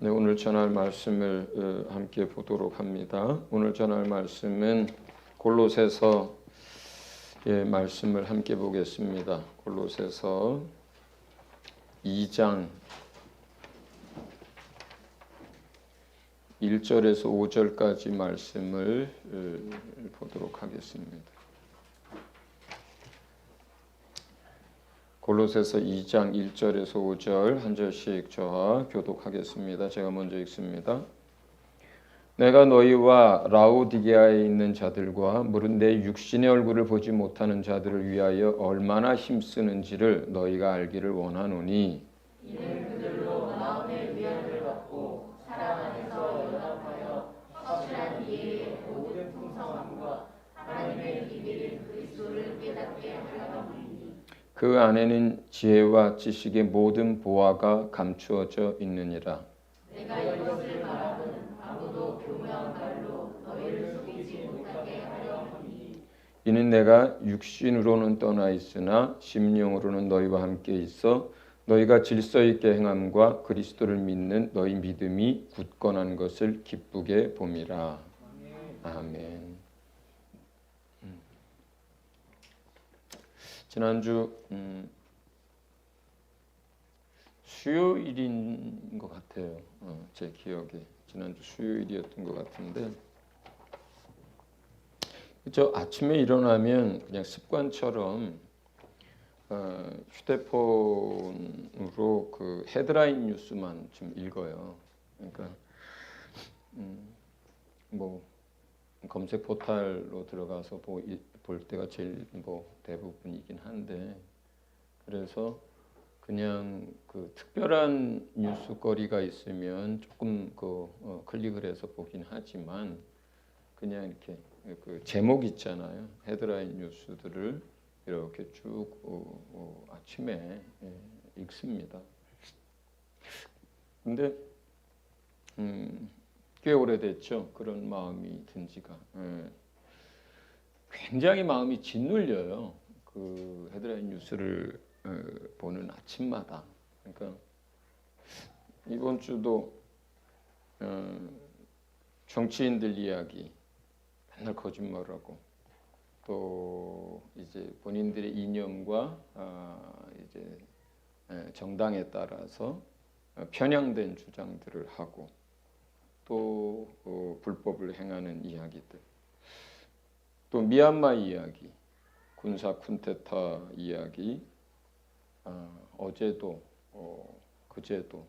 네, 오늘 전할 말씀을 함께 보도록 합니다. 오늘 전할 말씀은 골로새서 말씀을 함께 보겠습니다. 골로새서 2장 1절에서 5절까지 말씀을 보도록 하겠습니다. 골로새서 2장 1절에서 5절 한 절씩 저와 교독하겠습니다. 제가 먼저 읽습니다. 내가 너희와 라오디게아에 있는 자들과 무릇 내 육신의 얼굴을 보지 못하는 자들을 위하여 얼마나 힘쓰는지를 너희가 알기를 원하노니 이는 그들로 마음의 위안을 받고 사랑 안에서 연합하여 확실한 이해의 모든 풍성함과 하나님의 비밀인 그리스도를 깨닫게 하려니니 그 안에는 지혜와 지식의 모든 보화가 감추어져 있느니라. 내가 이것을 말하면 아무도 교묘한 말로 너희를 속이지 못하게 하려 하니 이는 내가 육신으로는 떠나 있으나 심령으로는 너희와 함께 있어 너희가 질서 있게 행함과 그리스도를 믿는 너희 믿음이 굳건한 것을 기쁘게 봄이라. 아멘. 지난주 수요일인 것 같아요. 제 기억에 지난주 수요일이었던 것 같은데, 저 아침에 일어나면 그냥 습관처럼 휴대폰으로 그 헤드라인 뉴스만 좀 읽어요. 그러니까 뭐 검색 포털로 들어가서 볼 때가 제일 대부분이긴 한데, 그래서 그냥 그 특별한 뉴스거리가 있으면 조금 클릭을 해서 보긴 하지만 그냥 이렇게 그 제목 있잖아요. 헤드라인 뉴스들을 이렇게 쭉 아침에 읽습니다. 근데 꽤 오래됐죠. 그런 마음이 든 지가. 굉장히 마음이 짓눌려요. 그 헤드라인 뉴스를 보는 아침마다. 그러니까 이번 주도 정치인들 이야기 맨날 거짓말하고, 또 이제 본인들의 이념과 이제 정당에 따라서 편향된 주장들을 하고, 또 불법을 행하는 이야기들, 또 미얀마 이야기, 군사 쿤데타 이야기, 어제도 그제도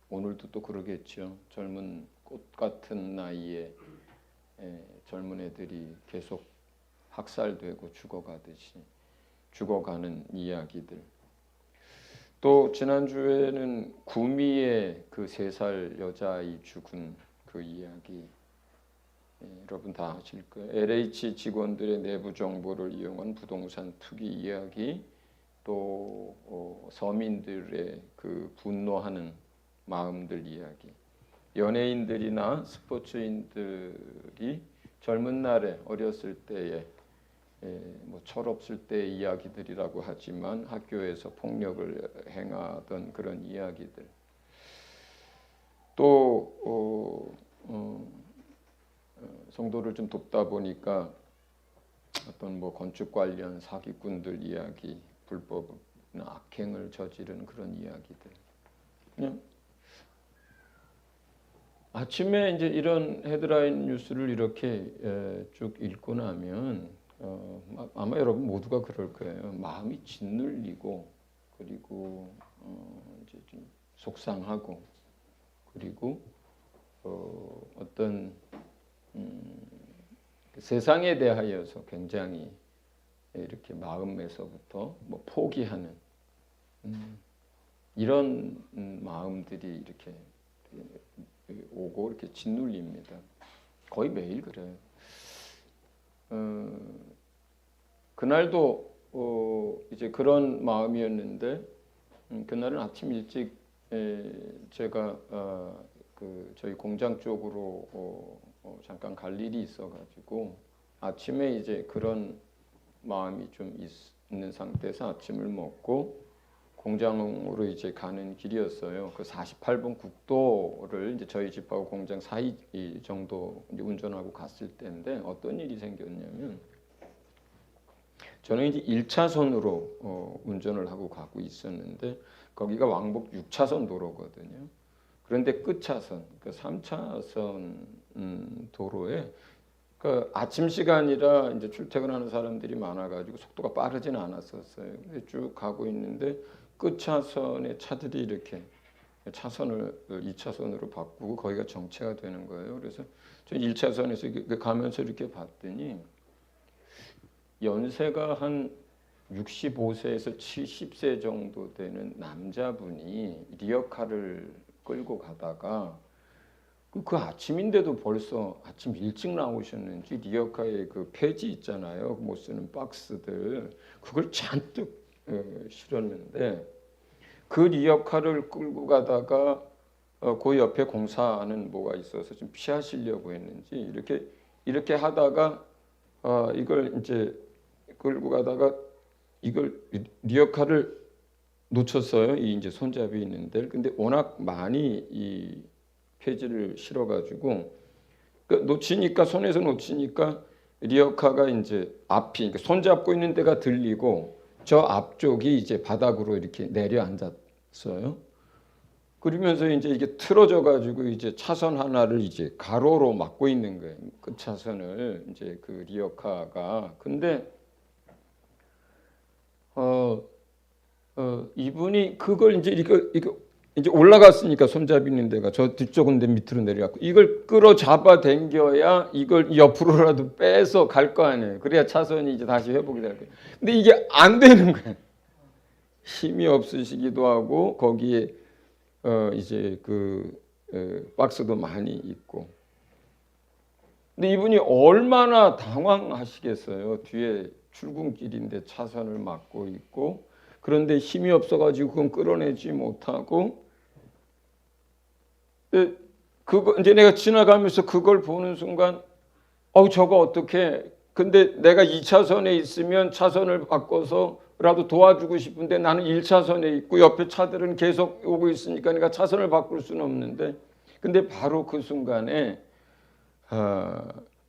오늘도 또 그러겠죠. 젊은 꽃 같은 나이에 젊은 애들이 계속 학살되고 죽어가는 이야기들. 또 지난주에는 구미의 그 3살 여자아이 죽은 그 이야기, 여러분 다 아실 거예요. LH 직원들의 내부 정보를 이용한 부동산 투기 이야기, 또 서민들의 그 분노하는 마음들 이야기, 연예인들이나 스포츠인들이 젊은 날에 어렸을 때에 뭐 철없을 때의 이야기들이라고 하지만 학교에서 폭력을 행하던 그런 이야기들, 또 성도를 좀 돕다 보니까 어떤 건축 관련 사기꾼들 이야기, 불법이나 악행을 저지르는 그런 이야기들. 그냥 아침에 이제 이런 헤드라인 뉴스를 이렇게 쭉 읽고 나면 아마 여러분 모두가 그럴 거예요. 마음이 짓눌리고, 그리고 이제 좀 속상하고, 그리고 어떤 세상에 대하여서 굉장히 이렇게 마음에서부터 포기하는 이런 마음들이 이렇게 오고 이렇게 짓눌립니다. 거의 매일 그래요. 그날도 이제 그런 마음이었는데, 그날은 아침 일찍 제가 저희 공장 쪽으로 잠깐 갈 일이 있어가지고 아침에 이제 그런 마음이 좀 있는 상태에서 아침을 먹고 공장으로 이제 가는 길이었어요. 그 48번 국도를 이제 저희 집하고 공장 사이 정도 이제 운전하고 갔을 때인데 어떤 일이 생겼냐면 저는 이제 1차선으로 운전을 하고 가고 있었는데 거기가 왕복 6차선 도로거든요. 그런데 끝차선, 그 3차선 도로에 그 아침 시간이라 이제 출퇴근하는 사람들이 많아가지고 속도가 빠르진 않았었어요. 근데 쭉 가고 있는데 끝차선에 차들이 이렇게 차선을 2차선으로 바꾸고 거기가 정체가 되는 거예요. 그래서 저 1차선에서 가면서 이렇게 봤더니 연세가 한 65세에서 70세 정도 되는 남자분이 리어카를 끌고 가다가 그 아침인데도 벌써 아침 일찍 나오셨는지 리어카에 그 폐지 있잖아요. 못 쓰는 박스들 그걸 잔뜩 실었는데 그 리어카를 끌고 가다가 그 옆에 공사하는 뭐가 있어서 좀 피하시려고 했는지 이렇게 하다가 이걸 이제 끌고 가다가 이걸 리어카를 놓쳤어요. 이 이제 손잡이 있는데 근데 워낙 많이 이 폐지를 실어가지고 놓치니까 손에서 놓치니까 리어카가 이제 앞이 그러니까 손잡고 있는 데가 들리고 저 앞쪽이 이제 바닥으로 이렇게 내려앉았어요. 그러면서 이제 이게 틀어져 가지고 이제 차선 하나를 이제 가로로 막고 있는 거예요. 그 차선을 이제 그 리어카가 근데 이분이 그걸 이거 이제 올라갔으니까 손잡이 있는 데가 저 뒤쪽은 데 밑으로 내려갔고 이걸 끌어 잡아 당겨야 이걸 옆으로라도 빼서 갈 거 아니에요. 그래야 차선이 이제 다시 회복이 될 거예요. 근데 이게 안 되는 거예요. 힘이 없으시기도 하고 거기에 이제 박스도 많이 있고. 근데 이분이 얼마나 당황하시겠어요. 뒤에 출근길인데 차선을 막고 있고 그런데 힘이 없어가지고 그건 끌어내지 못하고 그거 이제 내가 지나가면서 그걸 보는 순간 저거 어떻게 근데 내가 2차선에 있으면 차선을 바꿔서라도 도와주고 싶은데 나는 1차선에 있고 옆에 차들은 계속 오고 있으니까 내가 차선을 바꿀 수는 없는데 근데 바로 그 순간에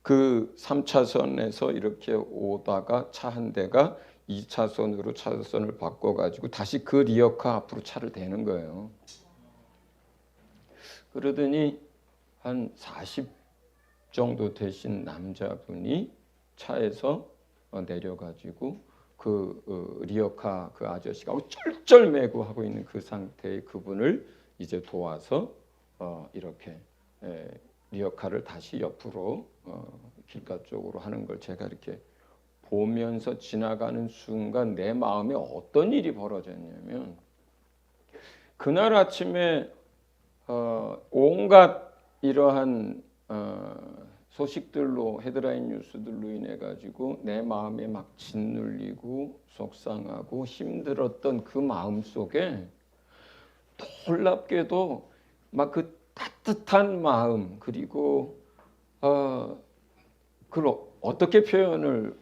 그 3차선에서 이렇게 오다가 차 한 대가 2차선으로 차선을 바꿔가지고 다시 그 리어카 앞으로 차를 대는 거예요. 그러더니 한 40 정도 되신 남자분이 차에서 내려가지고 그 리어카 그 아저씨가 쩔쩔매고 하고 있는 그 상태의 그분을 이제 도와서 이렇게 리어카를 다시 옆으로 길가 쪽으로 하는 걸 제가 이렇게 보면서 지나가는 순간 내 마음에 어떤 일이 벌어졌냐면 그날 아침에 온갖 이러한 소식들로 헤드라인 뉴스들로 인해 가지고 내 마음에 막 짓눌리고 속상하고 힘들었던 그 마음 속에 놀랍게도 막 그 따뜻한 마음 그리고 그걸 어떻게 표현을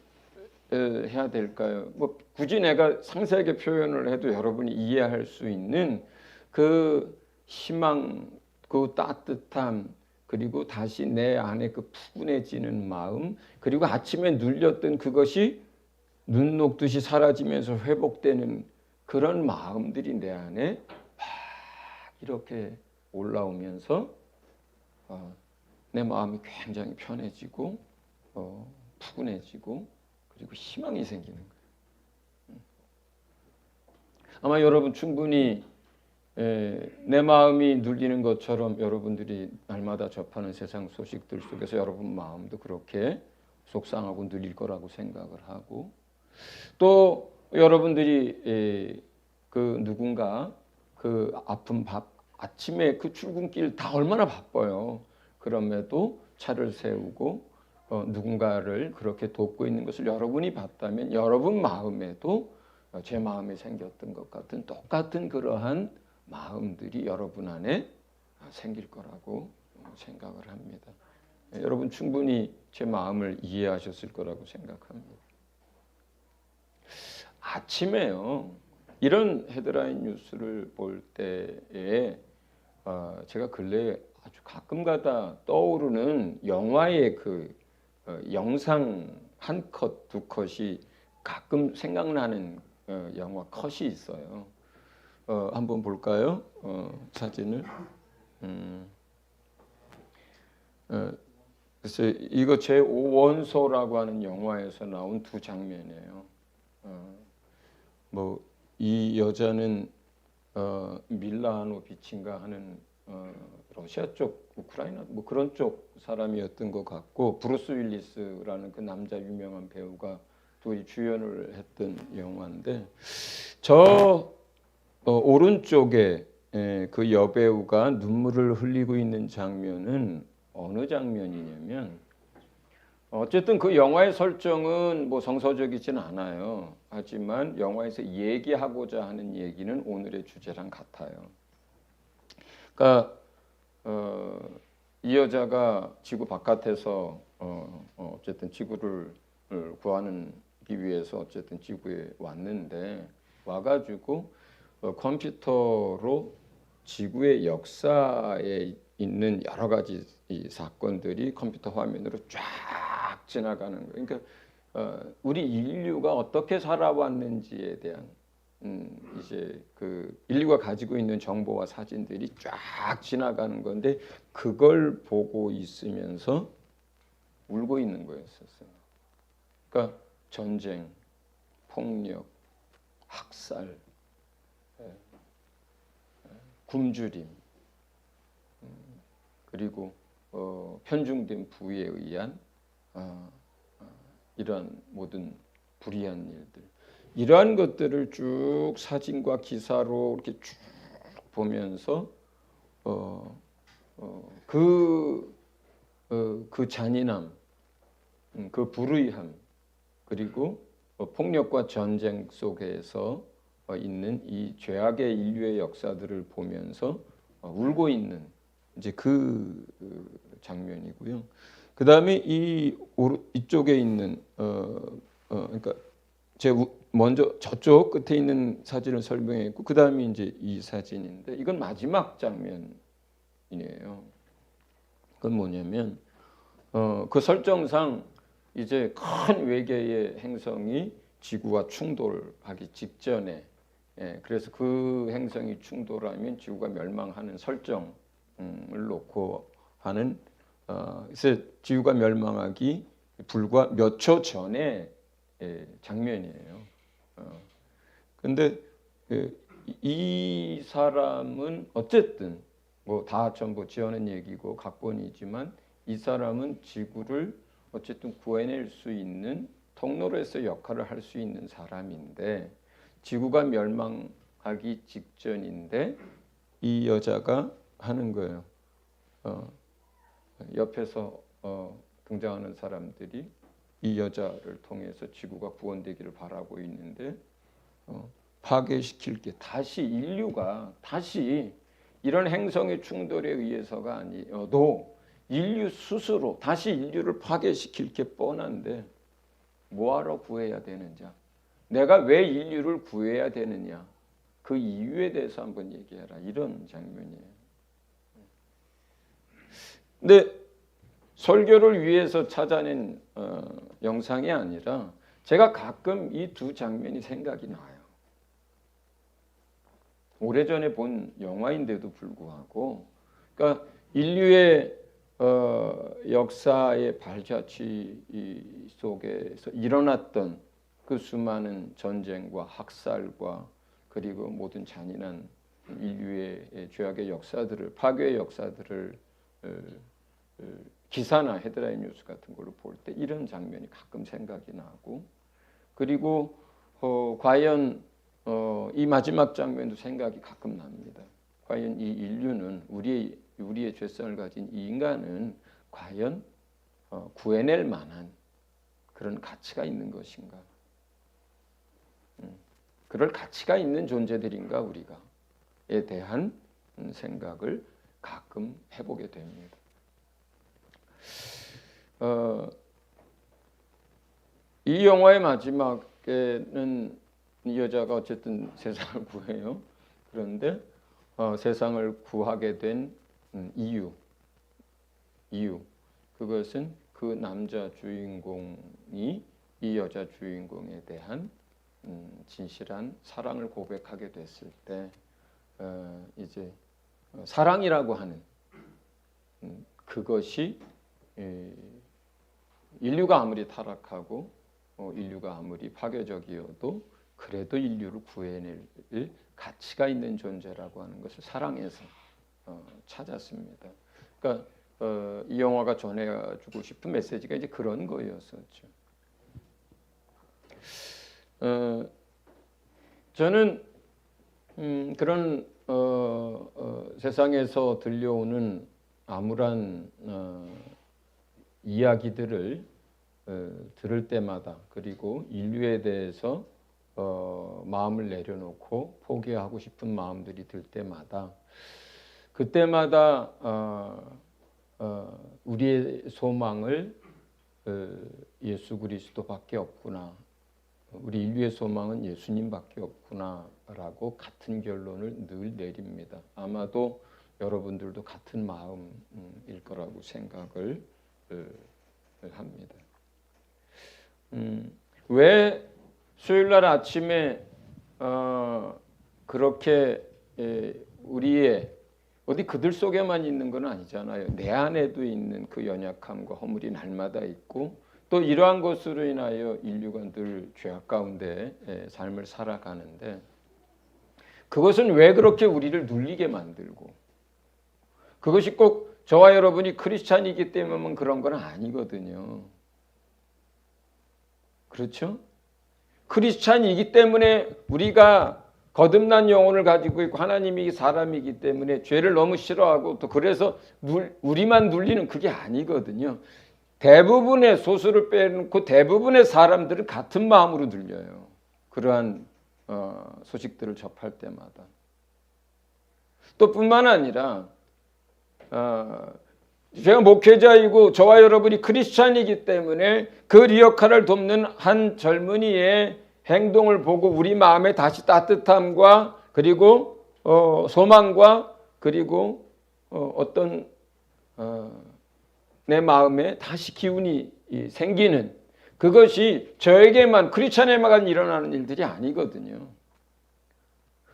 해야 될까요? 뭐 굳이 내가 상세하게 표현을 해도 여러분이 이해할 수 있는 그 희망, 그 따뜻함, 그리고 다시 내 안에 그 푸근해지는 마음, 그리고 아침에 눌렸던 그것이 눈 녹듯이 사라지면서 회복되는 그런 마음들이 내 안에 막 이렇게 올라오면서 내 마음이 굉장히 편해지고 푸근해지고 그리고 희망이 생기는 거예요. 아마 여러분 충분히 내 마음이 눌리는 것처럼 여러분들이 날마다 접하는 세상 소식들 속에서 여러분 마음도 그렇게 속상하고 눌릴 거라고 생각을 하고 또 여러분들이 그 누군가 그 아픈 아침에 그 출근길 다 얼마나 바빠요. 그럼에도 차를 세우고 누군가를 그렇게 돕고 있는 것을 여러분이 봤다면 여러분 마음에도 제 마음에 생겼던 것 같은 똑같은 그러한 마음들이 여러분 안에 생길 거라고 생각을 합니다. 여러분 충분히 제 마음을 이해하셨을 거라고 생각합니다. 아침에요. 이런 헤드라인 뉴스를 볼 때에 제가 근래에 아주 가끔가다 떠오르는 영화의 그 영상 한 컷, 두 컷이 가끔 생각나는 영화 컷이 있어요. 한번 볼까요? 사진을. 그래서 이거 제5원소라고 하는 영화에서 나온 두 장면이에요. 뭐 이 여자는 밀라노비치인가 하는 러시아 쪽, 우크라이나 뭐 그런 쪽 사람이었던 것 같고, 브루스 윌리스라는 그 남자 유명한 배우가 둘이 주연을 했던 영화인데, 저 오른쪽에 그 여배우가 눈물을 흘리고 있는 장면은 어느 장면이냐면, 어쨌든 그 영화의 설정은 뭐 성서적이진 않아요. 하지만 영화에서 얘기하고자 하는 얘기는 오늘의 주제랑 같아요. 그러니까 이 여자가 지구 바깥에서 어쨌든 지구를 구하기 위해서 어쨌든 지구에 왔는데, 와가지고 컴퓨터로 지구의 역사에 있는 여러 가지 이 사건들이 컴퓨터 화면으로 쫙 지나가는 거예요. 그러니까 우리 인류가 어떻게 살아왔는지에 대한 이제 그 인류가 가지고 있는 정보와 사진들이 쫙 지나가는 건데, 그걸 보고 있으면서 울고 있는 거였었어요. 그러니까 전쟁, 폭력, 학살, 굶주림, 그리고 편중된 부에 의한 이러한 모든 불의한 일들, 이러한 것들을 쭉 사진과 기사로 이렇게 쭉 보면서 그 잔인함, 그 불의함, 그리고 폭력과 전쟁 속에서 있는 이 죄악의 인류의 역사들을 보면서 울고 있는 이제 그 장면이고요. 그 다음에 이쪽에 있는 그러니까 먼저 저쪽 끝에 있는 사진을 설명했고, 그 다음에 이제 이 사진인데, 이건 마지막 장면이에요. 그건 뭐냐면 그 설정상 이제 큰 외계의 행성이 지구와 충돌하기 직전에, 그래서 그 행성이 충돌하면 지구가 멸망하는 설정을 놓고 하는, 그래서 지구가 멸망하기 불과 몇 초 전에 장면이에요. 근데 이 사람은 어쨌든 뭐 다 전부 지어낸 얘기고 각본이지만, 이 사람은 지구를 어쨌든 구해낼 수 있는 통로로서 역할을 할 수 있는 사람인데, 지구가 멸망하기 직전인데 이 여자가 하는 거예요. 옆에서 등장하는 사람들이 이 여자를 통해서 지구가 구원되기를 바라고 있는데, 파괴시킬 게 다시 인류가 다시 이런 행성의 충돌에 의해서가 아니어도 인류 스스로 다시 인류를 파괴시킬 게 뻔한데 뭐하러 구해야 되느냐, 내가 왜 인류를 구해야 되느냐, 그 이유에 대해서 한번 얘기해라, 이런 장면이에요. 근데 설교를 위해서 찾아낸 영상이 아니라 제가 가끔 이 두 장면이 생각이 나요. 오래전에 본 영화인데도 불구하고, 그러니까 인류의 역사의 발자취 속에서 일어났던 그 수많은 전쟁과 학살과 그리고 모든 잔인한 인류의 죄악의 역사들을, 파괴의 역사들을 기사나 헤드라인 뉴스 같은 걸로 볼 때 이런 장면이 가끔 생각이 나고, 그리고 과연 이 마지막 장면도 생각이 가끔 납니다. 과연 이 인류는 우리의 죄성을 가진 이 인간은 과연 구해낼 만한 그런 가치가 있는 것인가? 그럴 가치가 있는 존재들인가 우리가에 대한 생각을 가끔 해보게 됩니다. 이 영화의 마지막에는 이 여자가 어쨌든 세상을 구해요. 그런데 세상을 구하게 된 이유 그것은 그 남자 주인공이 이 여자 주인공에 대한 진실한 사랑을 고백하게 됐을 때 이제 사랑이라고 하는 그것이 인류가 아무리 타락하고 인류가 아무리 파괴적이어도 그래도 인류를 구해낼 가치가 있는 존재라고 하는 것을 사랑에서 찾았습니다. 그러니까 이 영화가 전해주고 싶은 메시지가 이제 그런 거였었죠. 저는 그런 세상에서 들려오는 암울한 이야기들을 들을 때마다 그리고 인류에 대해서 마음을 내려놓고 포기하고 싶은 마음들이 들 때마다 그때마다 우리의 소망을 예수 그리스도밖에 없구나. 우리 인류의 소망은 예수님밖에 없구나라고 같은 결론을 늘 내립니다. 아마도 여러분들도 같은 마음일 거라고 생각을 합니다. 왜 수요일날 아침에 그렇게 우리의 어디 그들 속에만 있는 건 아니잖아요. 내 안에도 있는 그 연약함과 허물이 날마다 있고 또 이러한 것으로 인하여 인류가 늘 죄악 가운데 삶을 살아가는데 그것은 왜 그렇게 우리를 눌리게 만들고 그것이 꼭 저와 여러분이 크리스찬이기 때문에 그런 건 아니거든요. 그렇죠? 크리스찬이기 때문에 우리가 거듭난 영혼을 가지고 있고 하나님이 사람이기 때문에 죄를 너무 싫어하고 또 그래서 우리만 눌리는 그게 아니거든요. 대부분의 소수를 빼놓고 대부분의 사람들은 같은 마음으로 눌려요. 그러한 소식들을 접할 때마다. 또 뿐만 아니라 제가 목회자이고 저와 여러분이 크리스찬이기 때문에 그 리어카를 돕는 한 젊은이의 행동을 보고 우리 마음에 다시 따뜻함과 그리고 소망과 그리고 어떤 내 마음에 다시 기운이 생기는 그것이 저에게만 크리스찬에만 일어나는 일들이 아니거든요.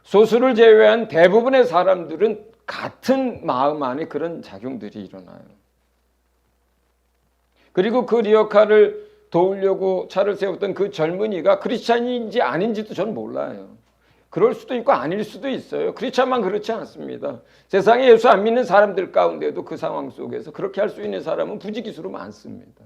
소수를 제외한 대부분의 사람들은 같은 마음 안에 그런 작용들이 일어나요. 그리고 그 리어카를 도우려고 차를 세웠던 그 젊은이가 크리스찬인지 아닌지도 저는 몰라요. 그럴 수도 있고 아닐 수도 있어요. 크리스찬만 그렇지 않습니다. 세상에 예수 안 믿는 사람들 가운데도 그 상황 속에서 그렇게 할 수 있는 사람은 부지기수로 많습니다.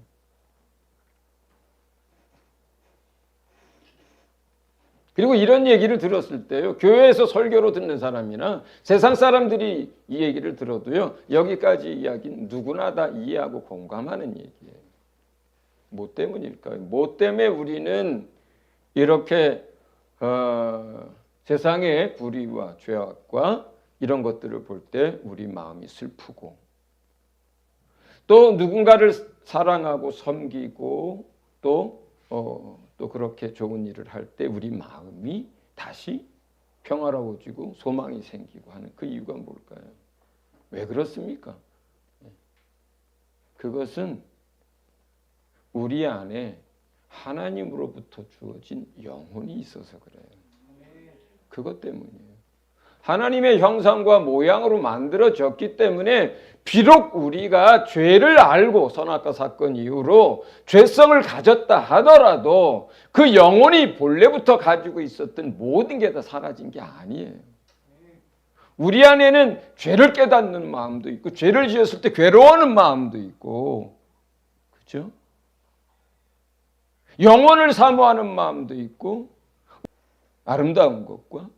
그리고 이런 얘기를 들었을 때요. 교회에서 설교로 듣는 사람이나 세상 사람들이 이 얘기를 들어도요. 여기까지 이야기는 누구나 다 이해하고 공감하는 얘기예요. 뭐 때문일까요? 뭐 때문에 우리는 이렇게 세상의 불의와 죄악과 이런 것들을 볼 때 우리 마음이 슬프고 또 누군가를 사랑하고 섬기고 또 그렇게 좋은 일을 할 때 우리 마음이 다시 평화로워지고 소망이 생기고 하는 그 이유가 뭘까요? 왜 그렇습니까? 그것은 우리 안에 하나님으로부터 주어진 영혼이 있어서 그래요. 그것 때문이에요. 하나님의 형상과 모양으로 만들어졌기 때문에 비록 우리가 죄를 알고 선악과 사건 이후로 죄성을 가졌다 하더라도 그 영혼이 본래부터 가지고 있었던 모든 게 다 사라진 게 아니에요. 우리 안에는 죄를 깨닫는 마음도 있고 죄를 지었을 때 괴로워하는 마음도 있고 그렇죠? 영혼을 사모하는 마음도 있고 아름다운 것과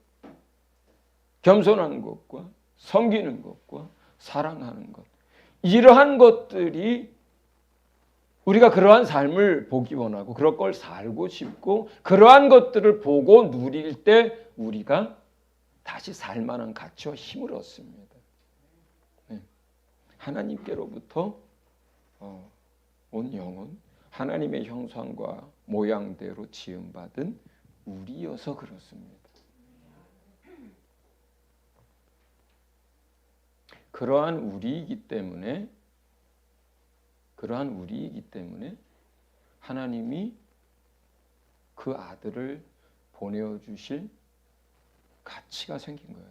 겸손한 것과 섬기는 것과 사랑하는 것 이러한 것들이 우리가 그러한 삶을 보기 원하고 그럴 걸 살고 싶고 그러한 것들을 보고 누릴 때 우리가 다시 살만한 가치와 힘을 얻습니다. 하나님께로부터 온 영혼 하나님의 형상과 모양대로 지음받은 우리여서 그렇습니다. 그러한 우리이기 때문에 하나님이 그 아들을 보내주실 가치가 생긴 거예요.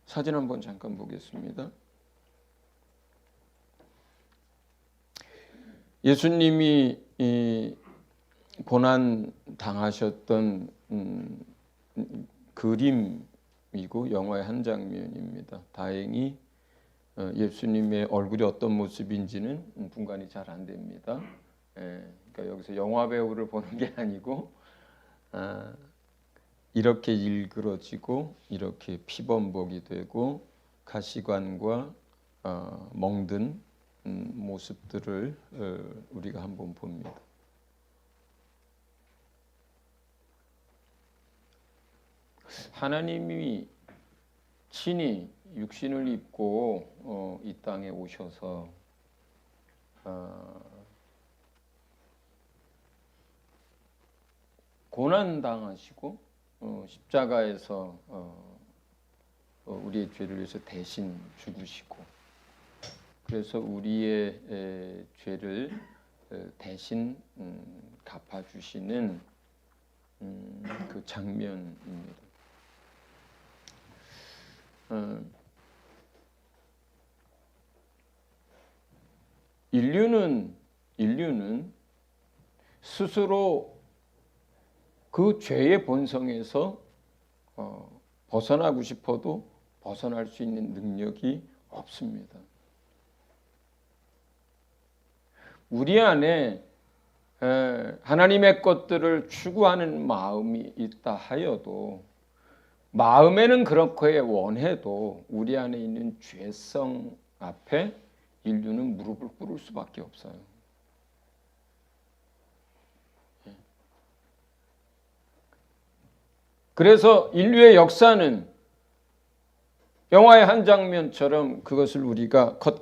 사진 한번 잠깐 보겠습니다. 예수님이 고난 당하셨던 그림이고 영화의 한 장면입니다. 다행히 예수님의 얼굴이 어떤 모습인지는 분간이 잘 안 됩니다. 그러니까 여기서 영화 배우를 보는 게 아니고 이렇게 일그러지고 이렇게 피범벅이 되고 가시관과 멍든 모습들을 우리가 한번 봅니다. 하나님이 친히 육신을 입고 이 땅에 오셔서 고난 당하시고 십자가에서 우리의 죄를 위해서 대신 죽으시고 그래서 우리의 죄를 대신 갚아주시는 그 장면입니다. 인류는 스스로 그 죄의 본성에서 벗어나고 싶어도 벗어날 수 있는 능력이 없습니다. 우리 안에 하나님의 것들을 추구하는 마음이 있다 하여도 마음에는 그렇게 원해도 우리 안에 있는 죄성 앞에 인류는 무릎을 꿇을 수밖에 없어요. 그래서 인류의 역사는 영화의 한 장면처럼 그것을 우리가 컷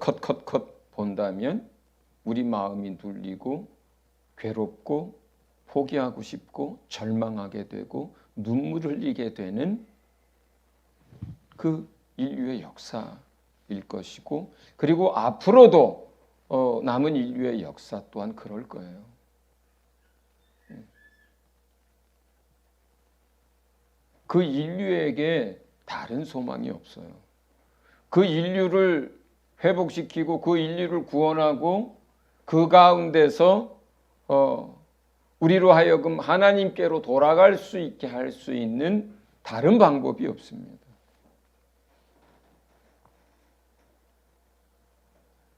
본다면 우리 마음이 눌리고 괴롭고 포기하고 싶고 절망하게 되고 눈물을 흘리게 되는 그 인류의 역사일 것이고 그리고 앞으로도 남은 인류의 역사 또한 그럴 거예요. 그 인류에게 다른 소망이 없어요. 그 인류를 회복시키고 그 인류를 구원하고 그 가운데서 우리로 하여금 하나님께로 돌아갈 수 있게 할 수 있는 다른 방법이 없습니다.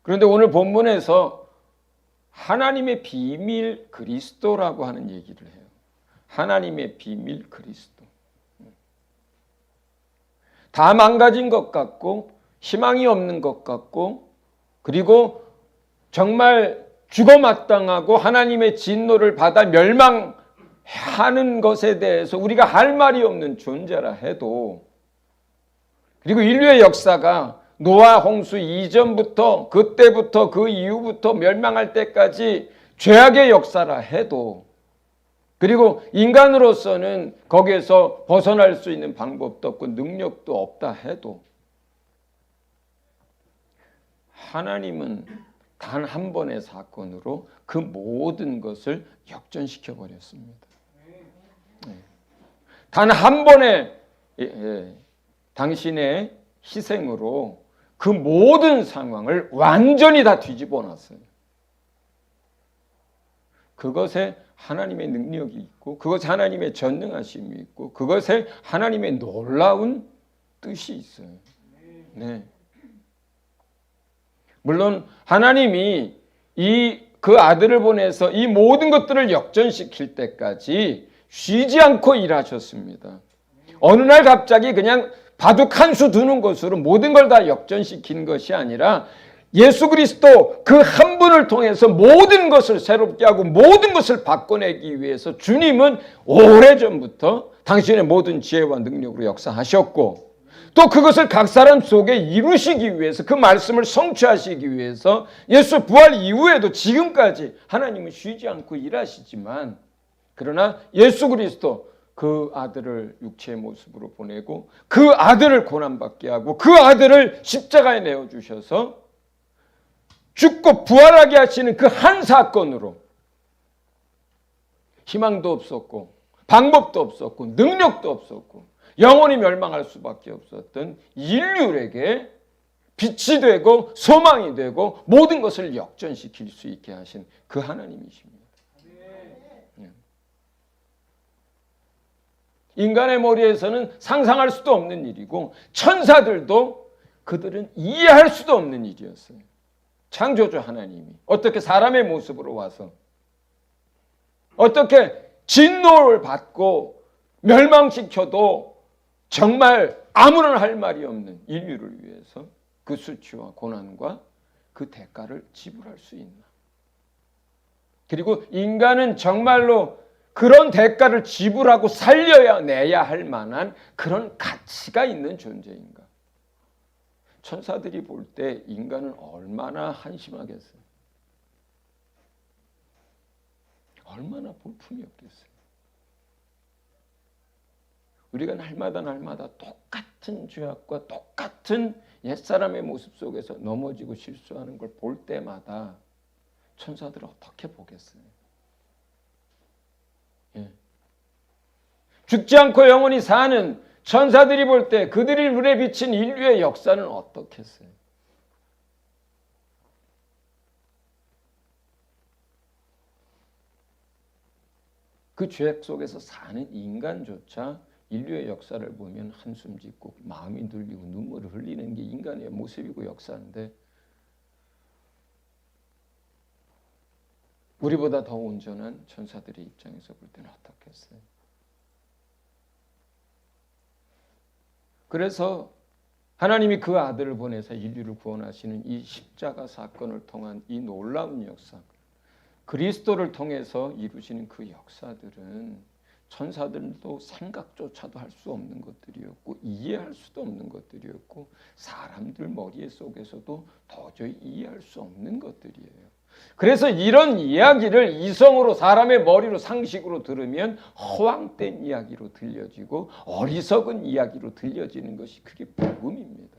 그런데 오늘 본문에서 하나님의 비밀 그리스도라고 하는 얘기를 해요. 하나님의 비밀 그리스도. 다 망가진 것 같고 희망이 없는 것 같고 그리고 정말 죽어마땅하고 하나님의 진노를 받아 멸망하는 것에 대해서 우리가 할 말이 없는 존재라 해도 그리고 인류의 역사가 노아 홍수 이전부터 그때부터 그 이후부터 멸망할 때까지 죄악의 역사라 해도 그리고 인간으로서는 거기에서 벗어날 수 있는 방법도 없고 능력도 없다 해도 하나님은 단 한 번의 사건으로 그 모든 것을 역전시켜 버렸습니다. 단 한 번의 당신의 희생으로 그 모든 상황을 완전히 다 뒤집어 놨어요. 그것에 하나님의 능력이 있고 그것에 하나님의 전능하심이 있고 그것에 하나님의 놀라운 뜻이 있어요. 네. 물론 하나님이 그 아들을 보내서 이 모든 것들을 역전시킬 때까지 쉬지 않고 일하셨습니다. 어느 날 갑자기 그냥 바둑 한 수 두는 것으로 모든 걸 다 역전시킨 것이 아니라 예수 그리스도 그 한 분을 통해서 모든 것을 새롭게 하고 모든 것을 바꿔내기 위해서 주님은 오래전부터 당신의 모든 지혜와 능력으로 역사하셨고 또 그것을 각 사람 속에 이루시기 위해서 그 말씀을 성취하시기 위해서 예수 부활 이후에도 지금까지 하나님은 쉬지 않고 일하시지만 그러나 예수 그리스도 그 아들을 육체의 모습으로 보내고 그 아들을 고난받게 하고 그 아들을 십자가에 내어주셔서 죽고 부활하게 하시는 그 한 사건으로 희망도 없었고 방법도 없었고 능력도 없었고 영원히 멸망할 수밖에 없었던 인류에게 빛이 되고 소망이 되고 모든 것을 역전시킬 수 있게 하신 그 하나님이십니다. 인간의 머리에서는 상상할 수도 없는 일이고 천사들도 그들은 이해할 수도 없는 일이었어요. 창조주 하나님이 어떻게 사람의 모습으로 와서 어떻게 진노를 받고 멸망시켜도 정말 아무런 할 말이 없는 인류를 위해서 그 수치와 고난과 그 대가를 지불할 수 있나. 그리고 인간은 정말로 그런 대가를 지불하고 살려야 내야 할 만한 그런 가치가 있는 존재인가. 천사들이 볼 때 인간은 얼마나 한심하겠어요. 얼마나 볼품이 없겠어요. 우리가 날마다 똑같은 죄악과 똑같은 옛사람의 모습 속에서 넘어지고 실수하는 걸 볼 때마다 천사들은 어떻게 보겠어요? 예. 죽지 않고 영원히 사는 천사들이 볼 때 그들이 눈에 비친 인류의 역사는 어떻겠어요? 그 죄악 속에서 사는 인간조차 인류의 역사를 보면 한숨 짓고 마음이 눌리고 눈물을 흘리는 게 인간의 모습이고 역사인데 우리보다 더 온전한 천사들의 입장에서 볼 때는 어떻겠어요? 그래서 하나님이 그 아들을 보내서 인류를 구원하시는 이 십자가 사건을 통한 이 놀라운 역사, 그리스도를 통해서 이루시는 그 역사들은 천사들도 생각조차도 할 수 없는 것들이었고 이해할 수도 없는 것들이었고 사람들 머리 속에서도 도저히 이해할 수 없는 것들이에요. 그래서 이런 이야기를 이성으로 사람의 머리로 상식으로 들으면 허황된 이야기로 들려지고 어리석은 이야기로 들려지는 것이 그게 복음입니다.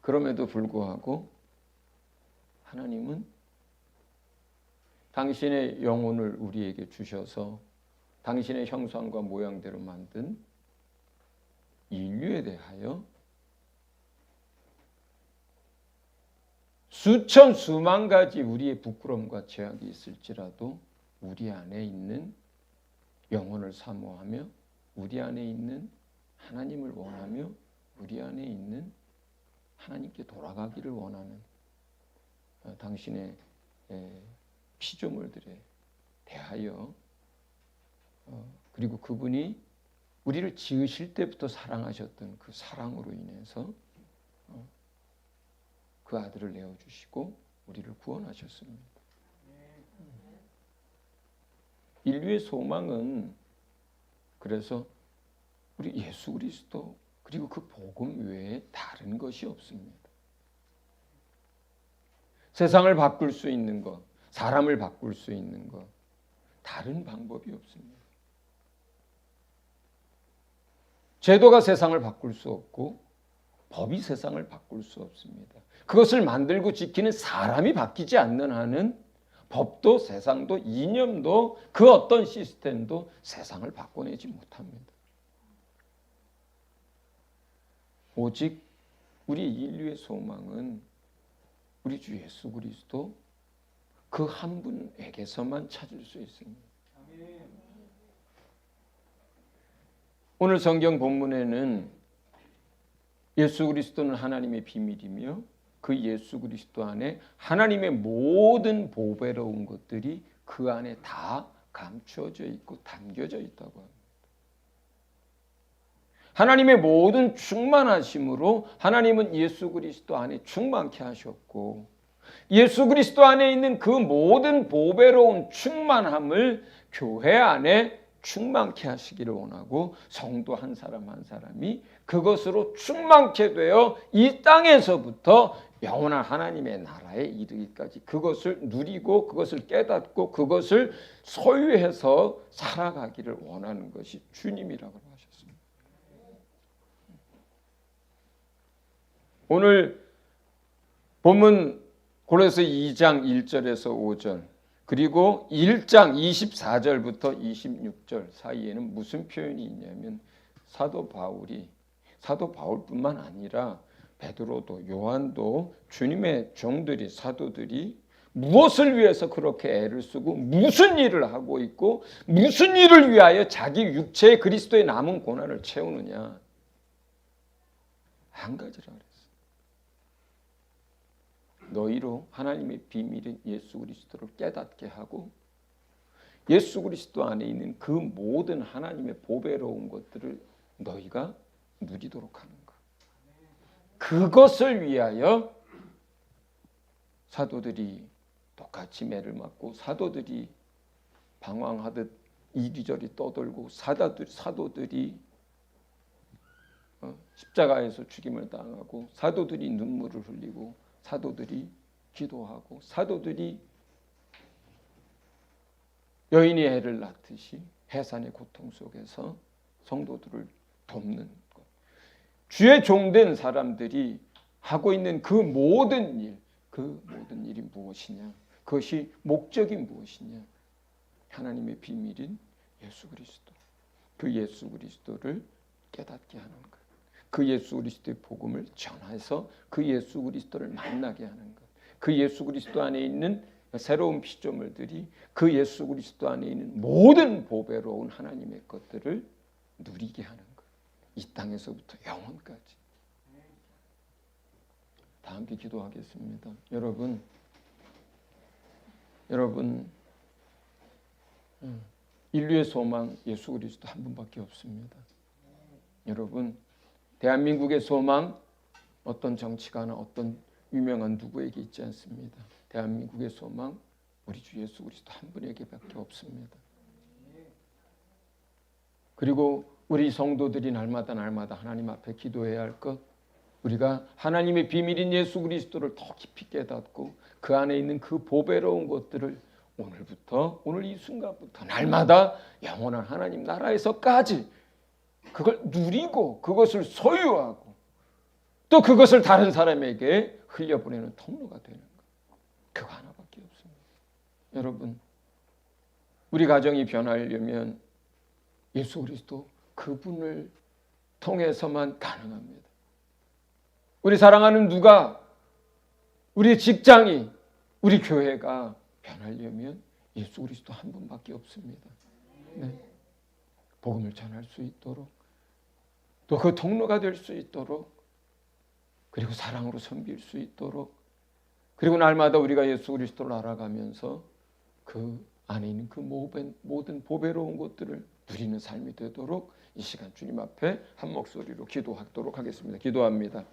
그럼에도 불구하고 하나님은 당신의 영혼을 우리에게 주셔서 당신의 형상과 모양대로 만든 인류에 대하여 수천 수만 가지 우리의 부끄러움과 죄악이 있을지라도 우리 안에 있는 영혼을 사모하며 우리 안에 있는 하나님을 원하며 우리 안에 있는 하나님께 돌아가기를 원하는 당신의 피조물들에 대하여 그리고 그분이 우리를 지으실 때부터 사랑하셨던 그 사랑으로 인해서 그 아들을 내어주시고 우리를 구원하셨습니다. 인류의 소망은 그래서 우리 예수 그리스도 그리고 그 복음 외에 다른 것이 없습니다. 세상을 바꿀 수 있는 것, 사람을 바꿀 수 있는 것, 다른 방법이 없습니다. 제도가 세상을 바꿀 수 없고 법이 세상을 바꿀 수 없습니다. 그것을 만들고 지키는 사람이 바뀌지 않는 한은 법도 세상도 이념도 그 어떤 시스템도 세상을 바꿔내지 못합니다. 오직 우리 인류의 소망은 우리 주 예수 그리스도 그 한 분에게서만 찾을 수 있습니다. 오늘 성경 본문에는 예수 그리스도는 하나님의 비밀이며 그 예수 그리스도 안에 하나님의 모든 보배로운 것들이 그 안에 다 감추어져 있고 담겨져 있다고 합니다. 하나님의 모든 충만하심으로 하나님은 예수 그리스도 안에 충만케 하셨고 예수 그리스도 안에 있는 그 모든 보배로운 충만함을 교회 안에 충만케 하시기를 원하고 성도 한 사람 한 사람이 그것으로 충만케 되어 이 땅에서부터 영원한 하나님의 나라에 이르기까지 그것을 누리고 그것을 깨닫고 그것을 소유해서 살아가기를 원하는 것이 주님이라고 하셨습니다. 오늘 본문 고린도서 2장 1절에서 5절 그리고 1장 24절부터 26절 사이에는 무슨 표현이 있냐면 사도 바울뿐만 아니라 베드로도 요한도 주님의 종들이 사도들이 무엇을 위해서 그렇게 애를 쓰고 무슨 일을 하고 있고 무슨 일을 위하여 자기 육체의 그리스도의 남은 고난을 채우느냐 한 가지라 그랬어요. 너희로 하나님의 비밀인 예수 그리스도를 깨닫게 하고 예수 그리스도 안에 있는 그 모든 하나님의 보배로운 것들을 너희가 누리도록 하는 것. 그것을 위하여 사도들이 똑같이 매를 맞고 사도들이 방황하듯 이리저리 떠돌고 사도들이 십자가에서 죽임을 당하고 사도들이 눈물을 흘리고 사도들이 기도하고 사도들이 여인이 애를 낳듯이 해산의 고통 속에서 성도들을 돕는 것. 주의 종된 사람들이 하고 있는 그 모든 일이 무엇이냐? 그것이 목적이 무엇이냐? 하나님의 비밀인 예수 그리스도. 그 예수 그리스도를 깨닫게 하는 것. 그 예수 그리스도의 복음을 전해서 그 예수 그리스도를 만나게 하는 것. 그 예수 그리스도 안에 있는 새로운 피조물들이 그 예수 그리스도 안에 있는 모든 보배로운 하나님의 것들을 누리게 하는 것. 이 땅에서부터 영원까지. 다 함께 기도하겠습니다. 여러분 인류의 소망 예수 그리스도 한 분밖에 없습니다. 여러분 대한민국의 소망 어떤 정치가나 어떤 유명한 누구에게 있지 않습니다. 대한민국의 소망 우리 주 예수 그리스도 한 분에게밖에 없습니다. 그리고 우리 성도들이 날마다 하나님 앞에 기도해야 할 것, 우리가 하나님의 비밀인 예수 그리스도를 더 깊이 깨닫고 그 안에 있는 그 보배로운 것들을 오늘 이 순간부터 날마다 영원한 하나님 나라에서까지 그걸 누리고 그것을 소유하고 또 그것을 다른 사람에게 흘려보내는 통로가 되는 것. 그거 하나밖에 없습니다. 여러분 우리 가정이 변하려면 예수 그리스도 그분을 통해서만 가능합니다. 우리 사랑하는 누가, 우리 직장이, 우리 교회가 변하려면 예수 그리스도 한 분밖에 없습니다. 네. 복음을 전할 수 있도록 또 그 통로가 될 수 있도록 그리고 사랑으로 섬길 수 있도록 그리고 날마다 우리가 예수 그리스도를 알아가면서 그 안에 있는 그 모든 보배로운 것들을 누리는 삶이 되도록 이 시간 주님 앞에 한 목소리로 기도하도록 하겠습니다. 기도합니다.